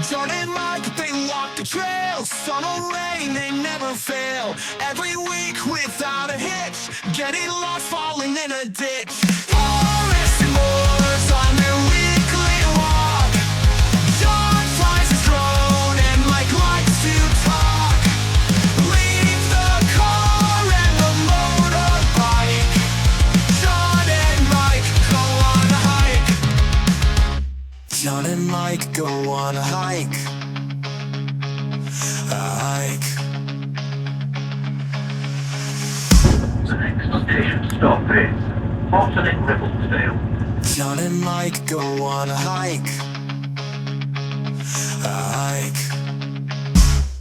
John and Mike, they walk the trails. Sun or rain, they never fail. Every week without a hitch, getting lost, falling in a ditch. Forest and moors on their weekly walk. John flies his drone and Mike likes to talk. Leave the car and the motorbike. John and Mike go on a hike. John and Mike go on a hike. The next station stop is Horton-in-Ribblesdale. John and Mike go on a hike.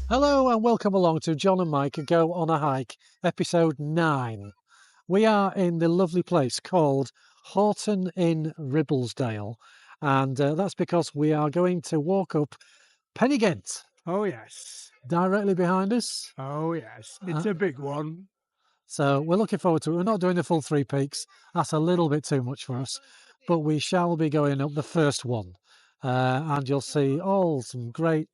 Hello and welcome along to John and Mike Go on a Hike, episode 9. We are in the lovely place called Horton-in-Ribblesdale, and that's because we are going to walk up Pen Y Ghent. Oh, yes. Directly behind us. Oh, yes. It's a big one. So we're looking forward to it. We're not doing the full 3 peaks. That's a little bit too much for us. But we shall be going up the first one. And you'll see all some great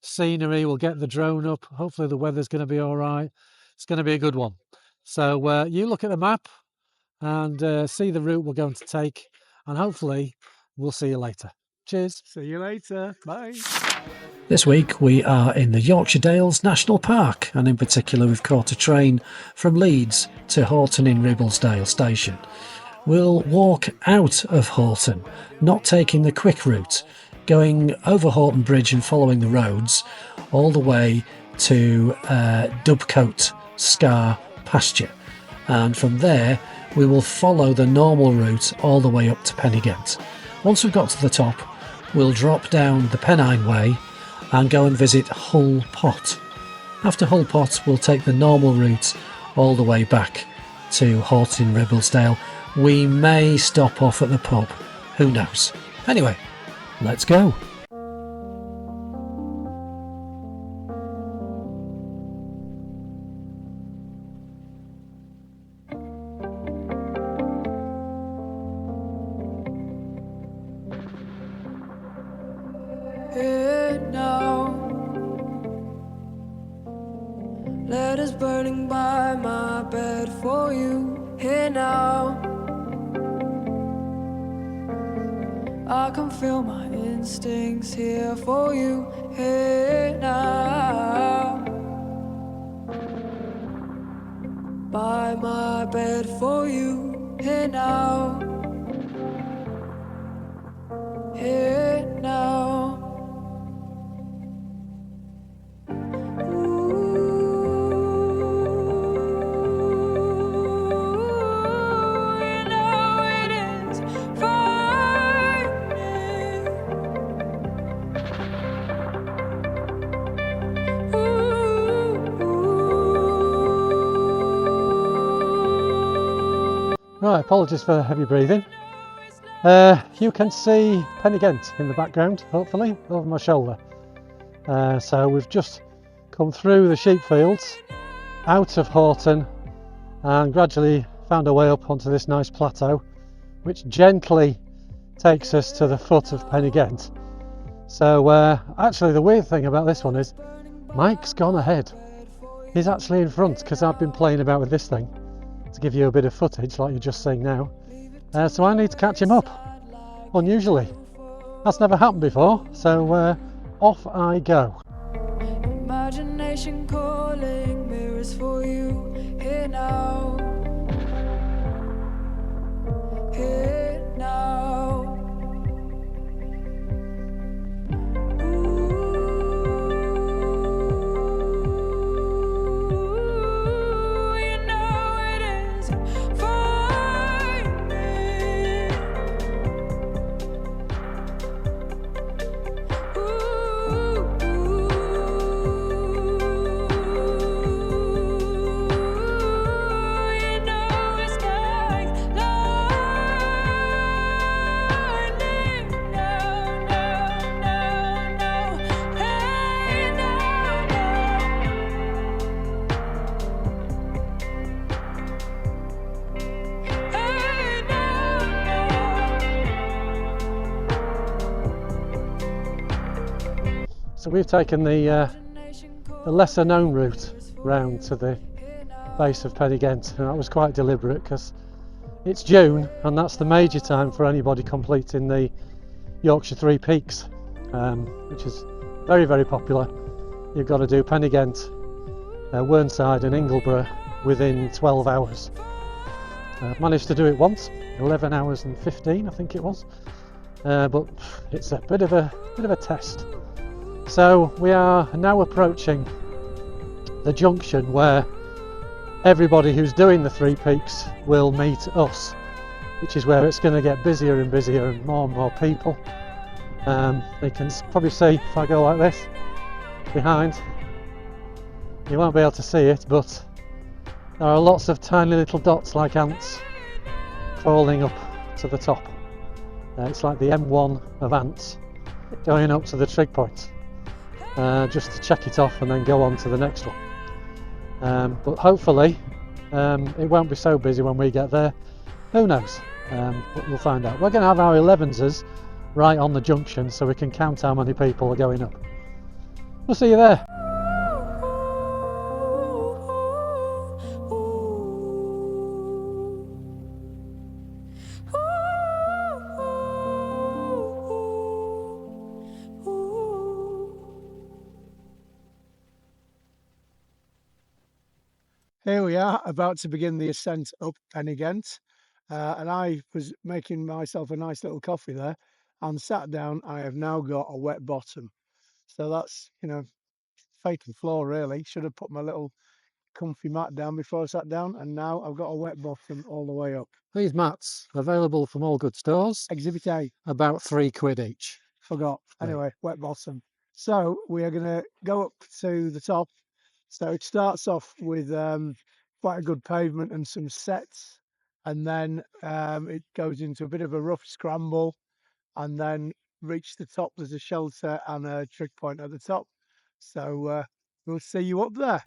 scenery. We'll get the drone up. Hopefully the weather's going to be all right. It's going to be a good one. So you look at the map and see the route we're going to take. And hopefully we'll see you later. Cheers. See you later. Bye. This week we are in the Yorkshire Dales National Park, and in particular we've caught a train from Leeds to Horton-in-Ribblesdale station. We'll walk out of Horton, not taking the quick route, going over Horton Bridge and following the roads all the way to Dubcote Scar pasture, and from there we will follow the normal route all the way up to Pen Y Ghent. Once we've got to the top, we'll drop down the Pennine Way and go and visit Hull Pot. After Hull Pot, we'll take the normal route all the way back to Horton-in-Ribblesdale. We may stop off at the pub, who knows. Anyway, let's go. Here now, letters burning by my bed for you. Here now, I can feel my instincts here for you. Here now, by my bed for you. Here now, here now. Right, apologies for the heavy breathing. You can see Pen Y Ghent in the background, hopefully, over my shoulder. So we've just come through the sheep fields, out of Horton, and gradually found our way up onto this nice plateau, which gently takes us to the foot of Pen Y Ghent. So actually the weird thing about this one is Mike's gone ahead. He's actually in front because I've been playing about with this thing to give you a bit of footage like you're just seeing now. So I need to catch him up, unusually. That's never happened before, so off I go. Imagination calling, mirrors for you. Here now, here now. So we've taken the lesser known route round to the base of Pen Y Ghent, and that was quite deliberate because it's June and that's the major time for anybody completing the Yorkshire Three Peaks, which is very, very popular. You've got to do Pen Y Ghent, Whernside and Ingleborough within 12 hours. I've managed to do it once, 11 hours and 15 I think it was, but it's a bit of a test. So we are now approaching the junction where everybody who's doing the Three Peaks will meet us, which is where it's going to get busier and busier and more people. You can probably see if I go like this behind, you won't be able to see it, but there are lots of tiny little dots like ants falling up to the top. It's like the M1 of ants going up to the trig point, just to check it off and then go on to the next one. But hopefully it won't be so busy when we get there. Who knows? But we'll find out. We're going to have our 11s right on the junction so we can count how many people are going up. We'll see you there. Here we are, about to begin the ascent up Pen Y Ghent, and I was making myself a nice little coffee there and sat down. I have now got a wet bottom, so that's, you know, fatal flaw really. Should have put my little comfy mat down before I sat down, and now I've got a wet bottom all the way up. These mats available from all good stores, Exhibit A. about £3 each. Forgot. Anyway, wet bottom. So we are going to go up to the top. So it starts off with quite a good pavement and some sets, and then it goes into a bit of a rough scramble, and then reach the top. There's a shelter and a trig point at the top. So we'll see you up there.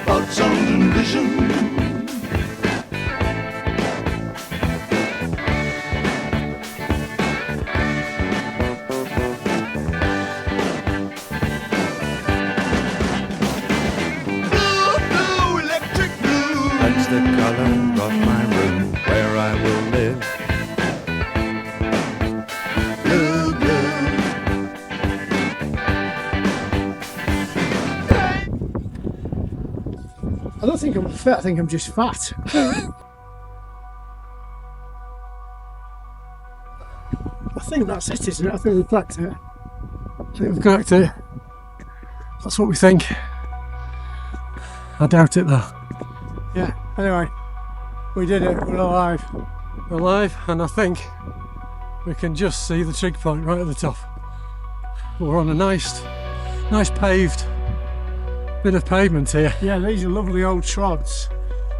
Thoughts and vision. Blue, electric blue. That's the color of my room where I will live. Blue, blue. I don't think I'm fit, I think I'm just fat. I think that's it, isn't it? I think we've cracked it. I think we've cracked it. That's what we think. I doubt it though. Yeah, anyway, we did it, we're alive. We're alive, and I think we can just see the trig point right at the top. We're on a nice paved bit of pavement here. Yeah, these are lovely old trods.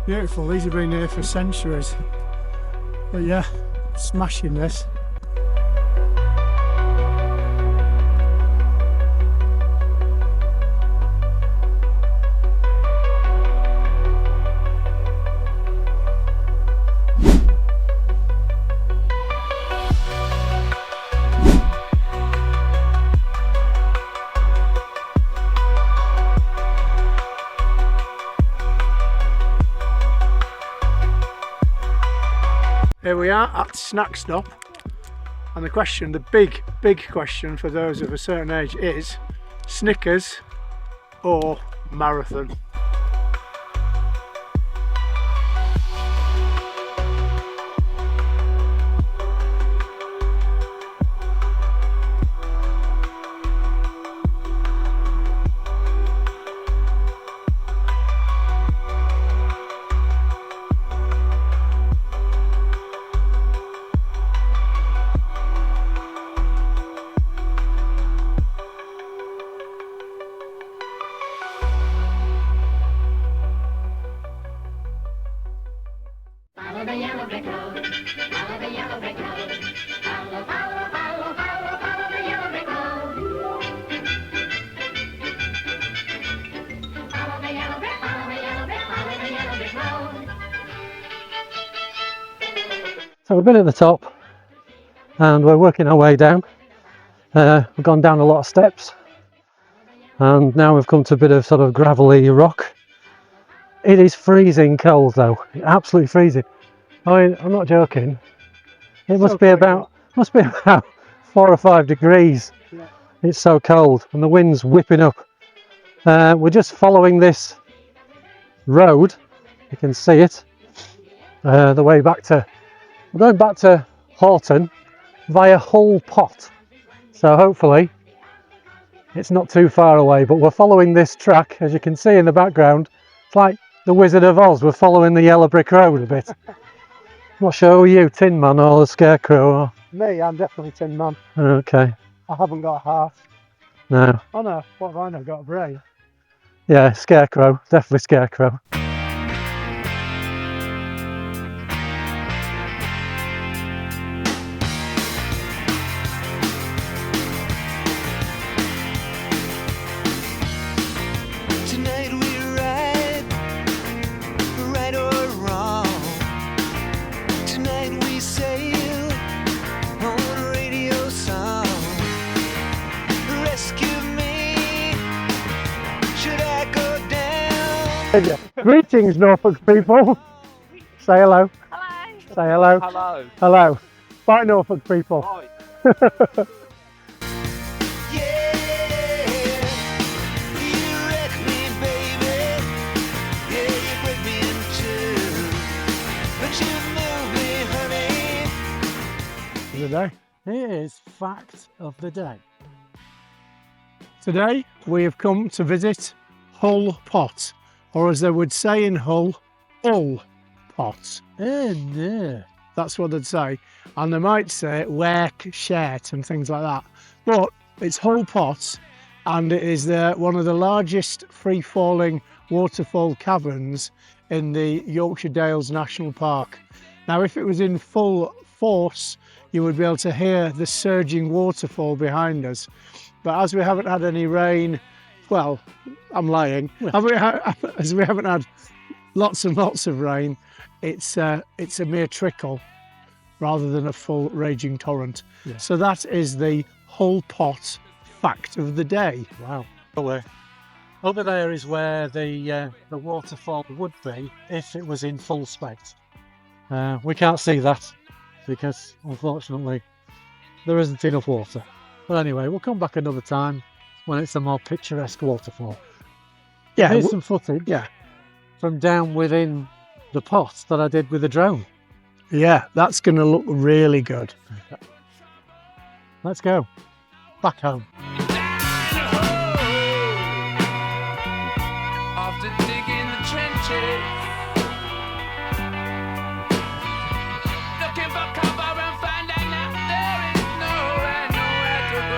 Beautiful, these have been here for centuries. But yeah, smashing this. Here we are at Snack Stop, and the question, the big question for those of a certain age is Snickers or marathon? Follow the yellow brick road. Follow the yellow brick road. Follow, follow, follow, follow, follow the yellow brick road. Follow the yellow brick, follow the yellow brick, follow the yellow brick road. So we've been at the top and we're working our way down. We've gone down a lot of steps and now we've come to a bit of sort of gravelly rock. It is freezing cold though, absolutely freezing. I mean, I'm not joking. It must be about 4 or 5 degrees. Yeah. It's so cold and the wind's whipping up. We're just following this road. You can see it. The way back to, we're going back to Horton via Hull Pot. So hopefully it's not too far away, but we're following this track, as you can see in the background. It's like the Wizard of Oz, we're following the yellow brick road a bit. Not sure were you, Tin Man or the Scarecrow? Or... Me, I'm definitely Tin Man. Okay. I haven't got a heart. No. Oh no, what have I not got? A brain? Yeah, Scarecrow, definitely Scarecrow. Tonight we ride, right or wrong. Tonight we sail on a radio song. Rescue me, should I go down? Greetings, Norfolk people. Say hello. Hello. Say hello. Hello. Hello. Bye, Norfolk people. Hi. Yeah, you wreck me, baby. Yeah, you break me in two, but you move me, honey. For the day. Here is fact of the day. Today we have come to visit Hull Pot, or as they would say in Hull, Hull Pot. Oh no. That's what they'd say. And they might say work, shirt and things like that. But it's Hull Pot, and it is one of the largest free-falling waterfall caverns in the Yorkshire Dales National Park. Now, if it was in full force, you would be able to hear the surging waterfall behind us. But as we haven't had any rain, well, I'm lying. As we haven't had lots and lots of rain, it's a mere trickle rather than a full raging torrent. Yeah. So that is the Hull Pot fact of the day. Wow. Over there is where the waterfall would be if it was in full space. We can't see that because unfortunately there isn't enough water. But anyway, we'll come back another time when it's a more picturesque waterfall. Yeah, Here's some footage yeah, from down within the pot that I did with the drone. yeah, that's going to look really good. Let's go back home. After digging the trenches, looking for cover and finding out there is nowhere to go,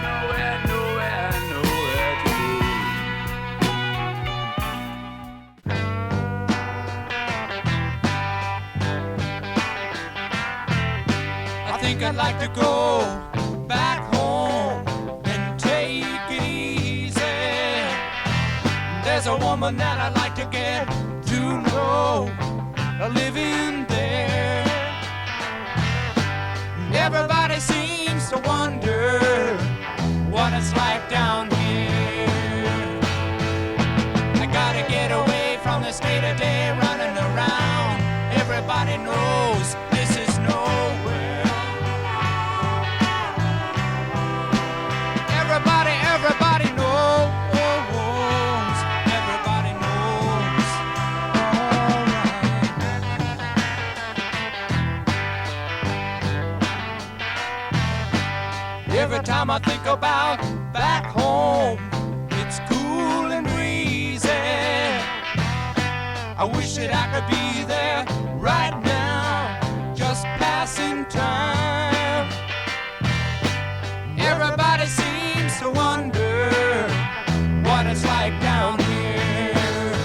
nowhere to go. I think I'd like to go back home and take it easy. There's a woman that I'd like to get to know, living there. Everybody seems to wonder what it's like down here. I gotta get away from this day-to-day running around. Everybody knows this is every time I think about back home, it's cool and breezy. I wish that I could be there right now, just passing time. Everybody seems to wonder what it's like down here.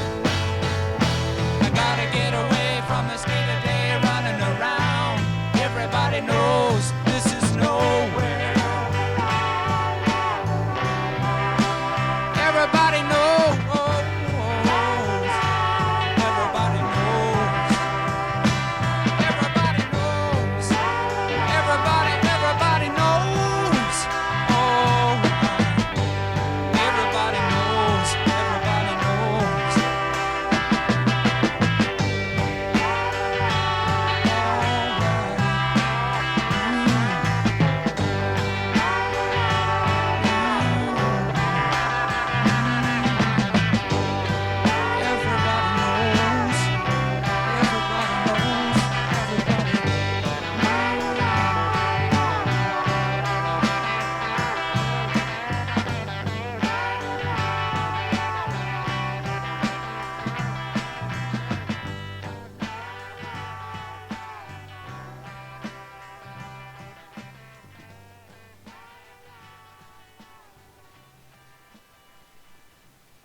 I gotta get away from this day-to-day running around. Everybody knows this is nowhere. Everybody knows. Everybody knows. Everybody knows. Everybody knows. Oh, everybody knows. Everybody knows.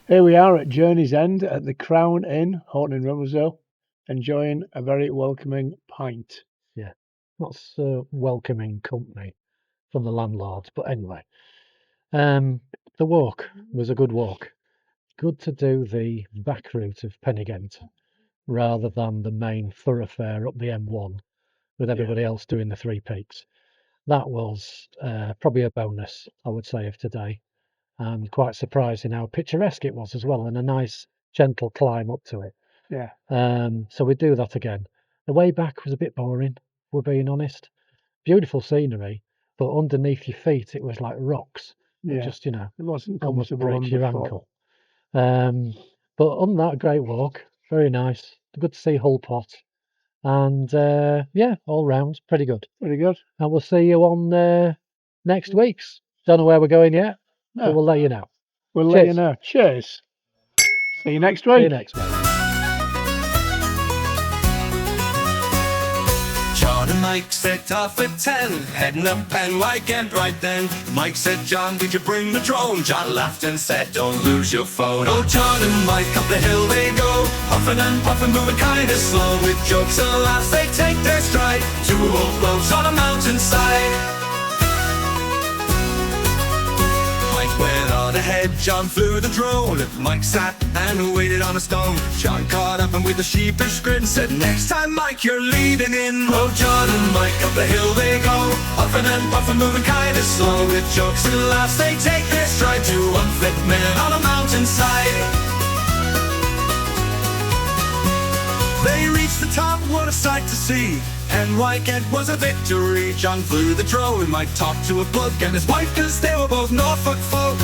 Here we are at Journey's End at the Crown Inn, Horton-in-Ribblesdale, enjoying a very welcoming pint. Yeah, not so welcoming company from the landlord, but anyway. The walk was a good walk. Good to do the back route of Pen Y Ghent rather than the main thoroughfare up the M1 with everybody else doing the Three Peaks. That was probably a bonus, I would say, of today, and quite surprising how picturesque it was as well, and a nice gentle climb up to it. Yeah. So we do that again. The way back was a bit boring, if we're being honest. Beautiful scenery, but underneath your feet it was like rocks. Yeah. Just, you know, It wasn't almost comfortable breaks your underfoot. ankle. But on that, great walk, very nice. Good to see Hull Pot, and yeah, all round pretty good. Pretty good. And we'll see you on next week's. Don't know where we're going yet, but No. we'll let you know. We'll let you Cheers. know. Cheers. See you next See week. you next week. John and Mike set off at 10, heading up Pen Y Ghent right then. Mike said, John, did you bring the drone? John laughed and said, don't lose your phone. Oh, John and Mike, up the hill they go, puffing and puffing, moving kinda slow. With jokes and laughs they take their stride, two old blokes on a mountainside. Mike went on ahead, John flew the drone. Mike sat and waited on a stone. John caught up and with a sheepish grin said, next time, Mike, you're leading in. Oh, John and Mike, up the hill they go, puffing and puffing, moving kinda slow. With jokes and laughs they take their stride, two unfit men on a mountainside. They reached the top, what a sight to see. Pen Y Ghent was a victory. John flew the drone, Mike talked to a bloke and his wife, cause they were both Norfolk folk.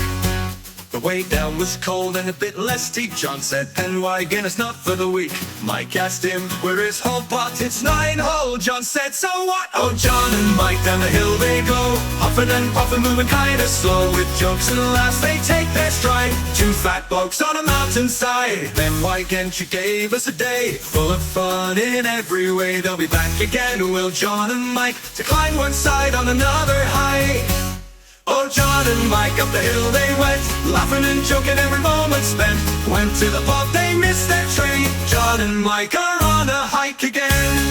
The way down was cold and a bit less steep. John said, Pen Y Ghent is not for the weak. Mike asked him, where is Hull Pot? It's 9 hole. John said, so what? Oh, John and Mike down the hill they go, puffing and puffing, moving kinda slow. With jokes and laughs they take their stride, two fat blokes on a mountainside. Pen Y Ghent, you gave us a day full of fun in every way. They'll be back again, will John and Mike, to climb one side on another high. Oh, John and Mike up the hill they went, laughing and joking every moment spent. Went to the pub, they missed their train. John and Mike are on a hike again.